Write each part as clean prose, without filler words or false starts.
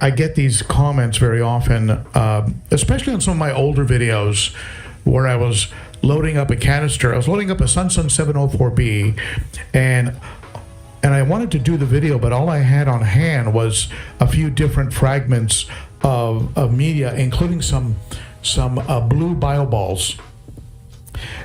I get these comments very often, especially on some of my older videos where I was loading up a canister. I was loading up a Sun 704B, and I wanted to do the video, but all I had on hand was a few different fragments of media, including some blue bio balls.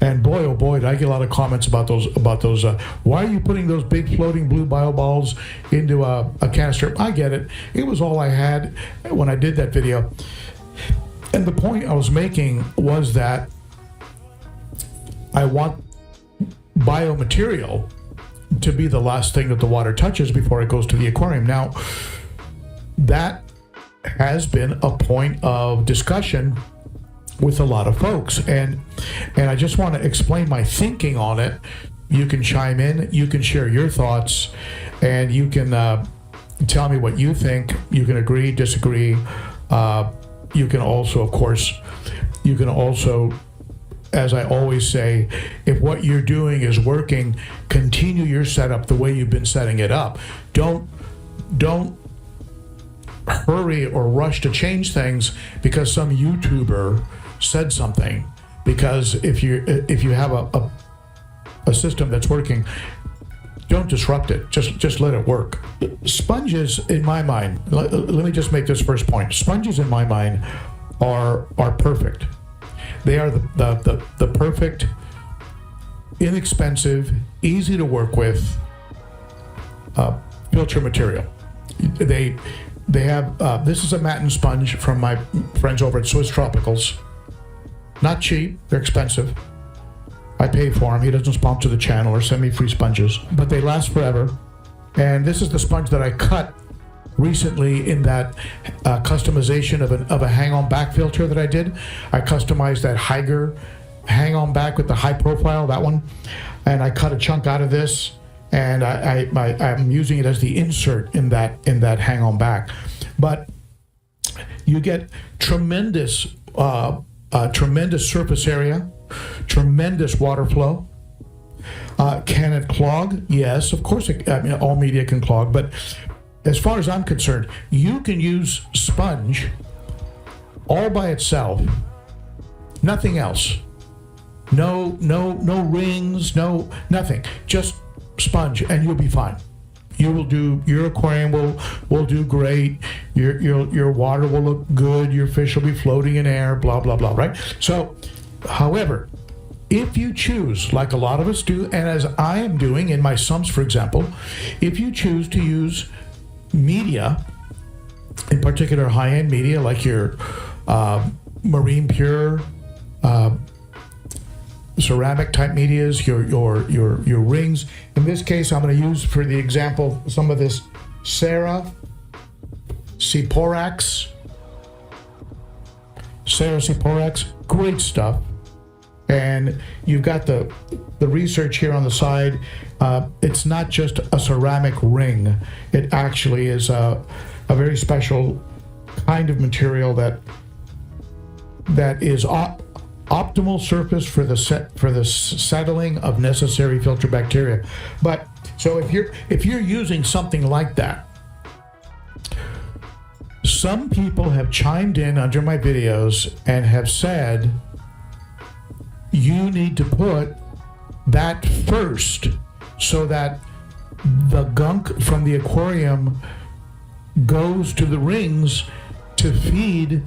And boy, oh boy, did I get a lot of comments about those. Why are you putting those big floating blue bio balls into a canister? I get it. It was all I had when I did that video. And the point I was making was that I want biomaterial to be the last thing that the water touches before it goes to the aquarium. Now, that has been a point of discussion with a lot of folks, and I just want to explain my thinking on it. You can chime in, you can share your thoughts, and you can tell me what you think. You can agree, disagree. You can also, of course, as I always say, if what you're doing is working, continue your setup the way you've been setting it up. Don't hurry or rush to change things because some YouTuber said something. Because if you have a system that's working, don't disrupt it. Just let it work. Sponges, in my mind, let me just make this first point. Sponges, in my mind, are perfect. They are the perfect, inexpensive, easy to work with filter material. They have this is a matten sponge from my friends over at Swiss Tropicals. Not cheap, they're expensive. I pay for them. He doesn't sponsor the channel or send me free sponges, but they last forever. And this is the sponge that I cut recently in that customization of a hang-on back filter that I did. I customized that Higer hang-on back with the high profile, that one, and I cut a chunk out of this, and I'm using it as the insert in that hang-on back. But you get tremendous surface area, tremendous water flow. Can it clog? Yes, of course. All media can clog, but as far as I'm concerned, you can use sponge all by itself, nothing else. No rings, nothing. Just sponge, and you'll be fine. You will do, your aquarium will do great. Your water will look good. Your fish will be floating in air. Blah blah blah. Right. So, however, if you choose, like a lot of us do, and as I am doing in my sumps, for example, if you choose to use media, in particular high-end media like your marine pure, ceramic type medias, your rings. In this case, I'm going to use for the example some of this Sarah Ciporax, great stuff. And you've got the research here on the side. It's not just a ceramic ring. It actually is a very special kind of material that is optimal surface for the settling of necessary filter bacteria. But so if you're using something like that, some people have chimed in under my videos and have said you need to put that first so that the gunk from the aquarium goes to the rings to feed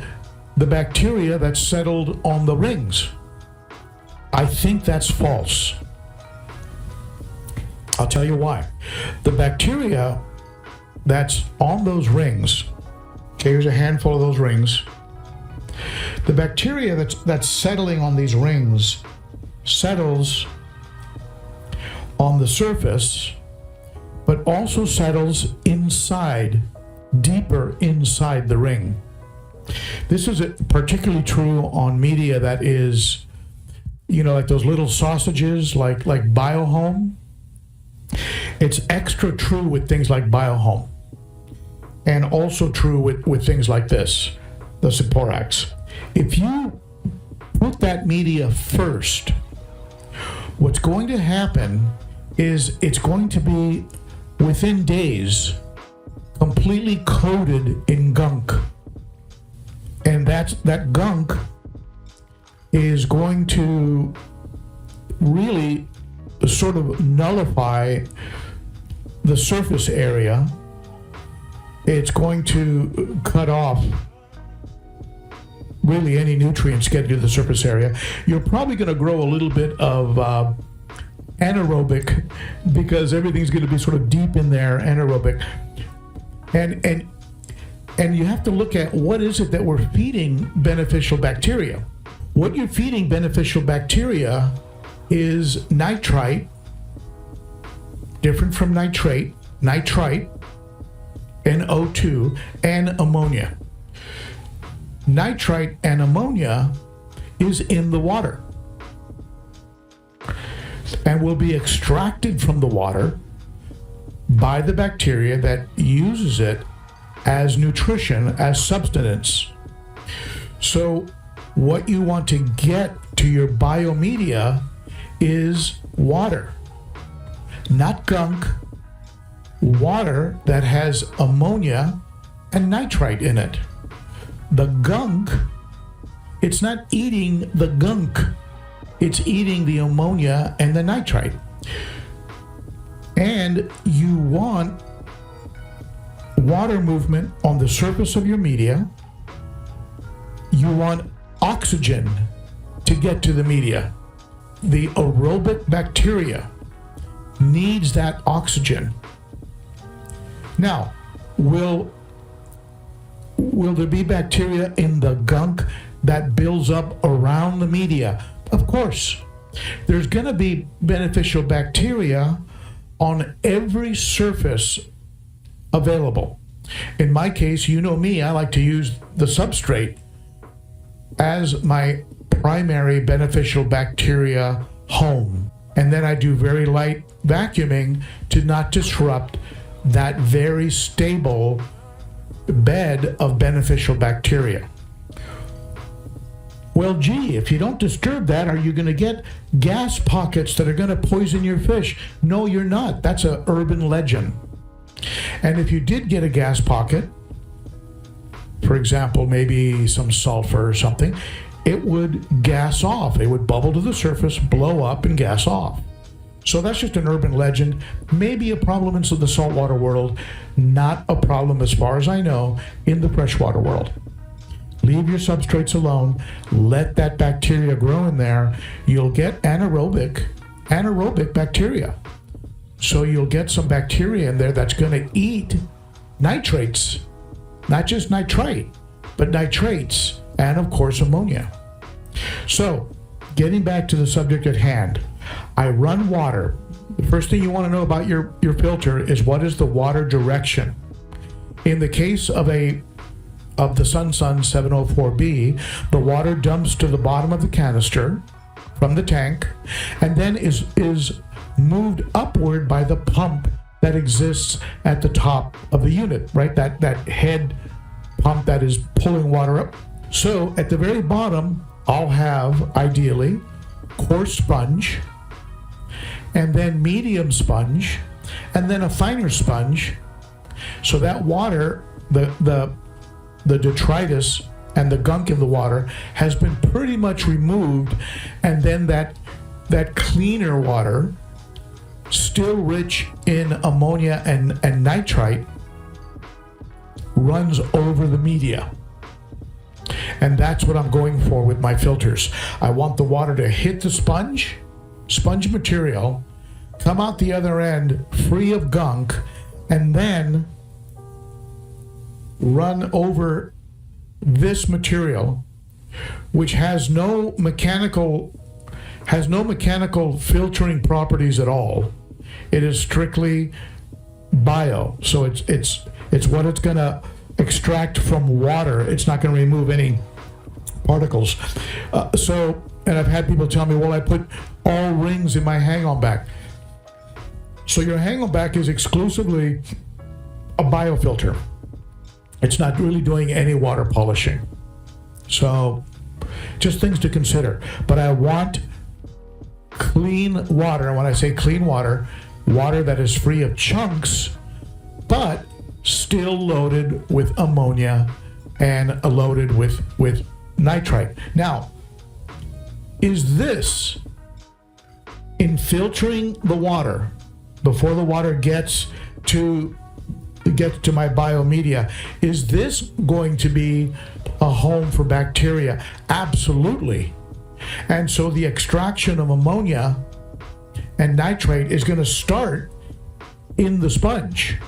the bacteria that's settled on the rings. I think that's false. I'll tell you why. The bacteria that's on those rings, okay, here's a handful of those rings. The bacteria that's settling on these rings settles on the surface, but also settles inside, deeper inside the ring. This is particularly true on media that is, like those little sausages, like Biohome. It's extra true with things like Biohome, and also true with things like this, the Ciporax. If you put that media first, what's going to happen is it's going to be within days completely coated in gunk. And that gunk is going to really sort of nullify the surface area. It's going to cut off really any nutrients getting to the surface area. You're probably going to grow a little bit of anaerobic, because everything's going to be sort of deep in there, anaerobic. And you have to look at what is it that we're feeding beneficial bacteria. What you're feeding beneficial bacteria is nitrite, different from nitrate, nitrite, NO2, and ammonia. Nitrite and ammonia is in the water and will be extracted from the water by the bacteria that uses it as nutrition, as substance. So what you want to get to your biomedia is water, not gunk, water that has ammonia and nitrite in it. The gunk, it's not eating the gunk, it's eating the ammonia and the nitrite. And you want water movement on the surface of your media. You want oxygen to get to the media. The aerobic bacteria needs that oxygen. Now, will there be bacteria in the gunk that builds up around the media? Of course. There's going to be beneficial bacteria on every surface available. In my case, you know me, I like to use the substrate as my primary beneficial bacteria home. And then I do very light vacuuming to not disrupt that very stable bed of beneficial bacteria. Well, gee, if you don't disturb that, are you going to get gas pockets that are going to poison your fish? No, you're not. That's an urban legend. And if you did get a gas pocket, for example, maybe some sulfur or something, it would gas off. It would bubble to the surface, blow up, and gas off. So that's just an urban legend. Maybe a problem in the saltwater world, not a problem, as far as I know, in the freshwater world. Leave your substrates alone. Let that bacteria grow in there. You'll get anaerobic bacteria. So you'll get some bacteria in there that's going to eat nitrates, not just nitrite, but nitrates, and of course ammonia. So getting back to the subject at hand, I run water. The first thing you want to know about your filter is what is the water direction. In the case of the Sun 704B, the water dumps to the bottom of the canister from the tank and then is moved upward by the pump that exists at the top of the unit, right? That head pump that is pulling water up. So at the very bottom, I'll have, ideally, coarse sponge, and then medium sponge, and then a finer sponge. So that water, the detritus and the gunk in the water has been pretty much removed, and then that cleaner water, still rich in ammonia and nitrite, runs over the media. And that's what I'm going for with my filters. I want the water to hit the sponge material, come out the other end free of gunk, and then run over this material, which has no mechanical filtering properties at all. It is strictly bio. So it's what it's going to extract from water. It's not going to remove any particles. And I've had people tell me, well, I put all rings in my hang-on back. So your hang-on back is exclusively a biofilter. It's not really doing any water polishing. So just things to consider. But I want clean water. And when I say clean water, water that is free of chunks, but still loaded with ammonia and loaded with nitrite. Now, is this, in filtering the water before the water gets to my biomedia, is this going to be a home for bacteria? Absolutely. And so the extraction of ammonia and nitrate is going to start in the sponge,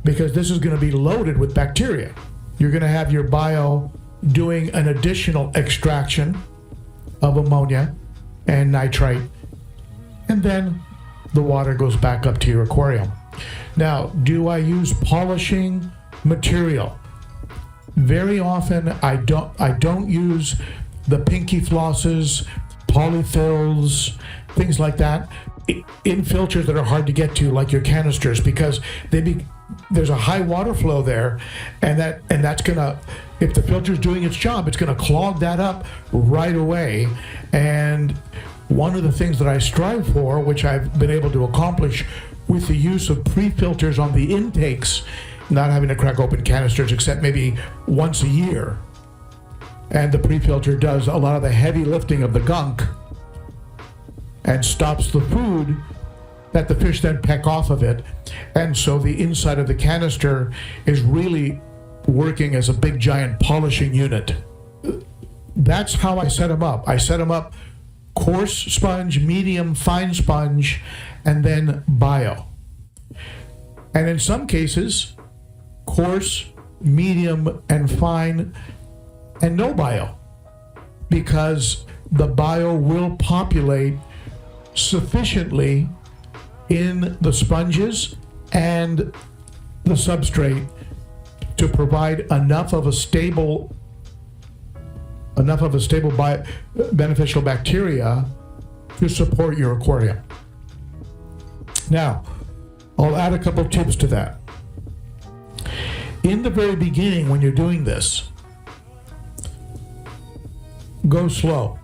because this is going to be loaded with bacteria. You're going to have your bio doing an additional extraction of ammonia and nitrate, and then the water goes back up to your aquarium. Now, do I use polishing material? Very often I don't use the pinky flosses, polyfills, things like that in filters that are hard to get to, like your canisters, because there's a high water flow there, and that's gonna, if the filter's doing its job, it's gonna clog that up right away. And one of the things that I strive for, which I've been able to accomplish with the use of pre-filters on the intakes, not having to crack open canisters except maybe once a year, and the pre-filter does a lot of the heavy lifting of the gunk and stops the food that the fish then peck off of it. And so the inside of the canister is really working as a big giant polishing unit. That's how I set them up. I set them up coarse sponge, medium, fine sponge, and then bio. And in some cases, coarse, medium, and fine, and no bio, because the bio will populate sufficiently in the sponges and the substrate to provide enough of a stable beneficial bacteria to support your aquarium. Now, I'll add a couple tips to that. In the very beginning, when you're doing this, go slow.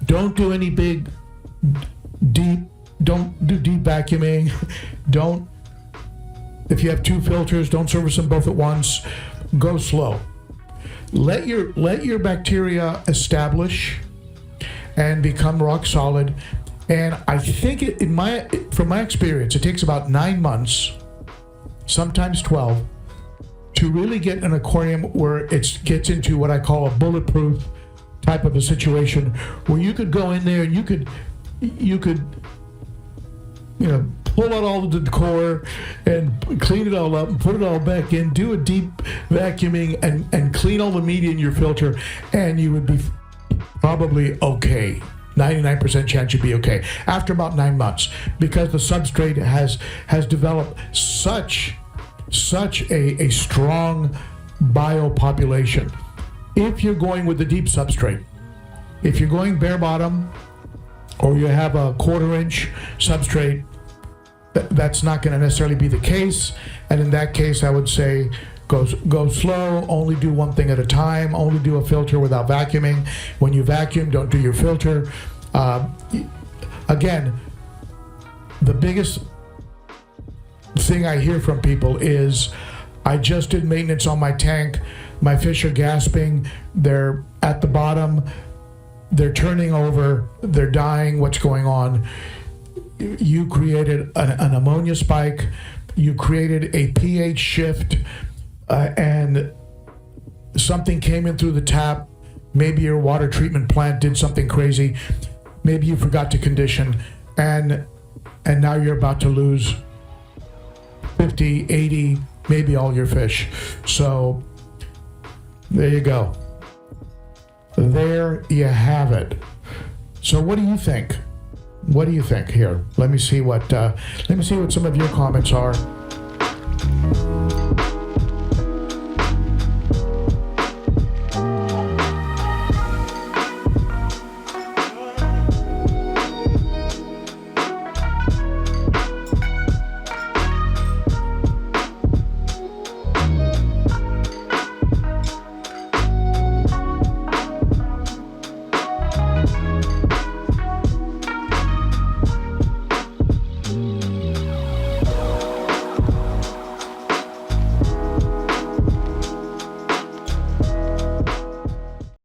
Don't do any big, don't do deep vacuuming. If you have two filters, don't service them both at once. Go slow. Let your bacteria establish and become rock solid. And I think from my experience, it takes about 9 months, sometimes 12, to really get an aquarium where it gets into what I call a bulletproof type of a situation, where you could go in there and you could pull out all the decor and clean it all up and put it all back in, do a deep vacuuming and clean all the media in your filter, and you would be probably okay. 99% chance you'd be okay after about 9 months, because the substrate has developed such a strong biopopulation. If you're going with the deep substrate, if you're going bare bottom, or you have a 1/4 inch substrate, that's not going to necessarily be the case. And in that case, I would say go slow, only do one thing at a time, only do a filter without vacuuming. When you vacuum, don't do your filter. Again, the biggest thing I hear from people is, I just did maintenance on my tank, my fish are gasping, they're at the bottom, they're turning over, they're dying, what's going on? You created an ammonia spike, you created a pH shift, and something came in through the tap. Maybe your water treatment plant did something crazy. Maybe you forgot to condition, and now you're about to lose 50, 80, maybe all your fish. So there you go. There you have it. So what do you think? What do you think here? Let me see what some of your comments are.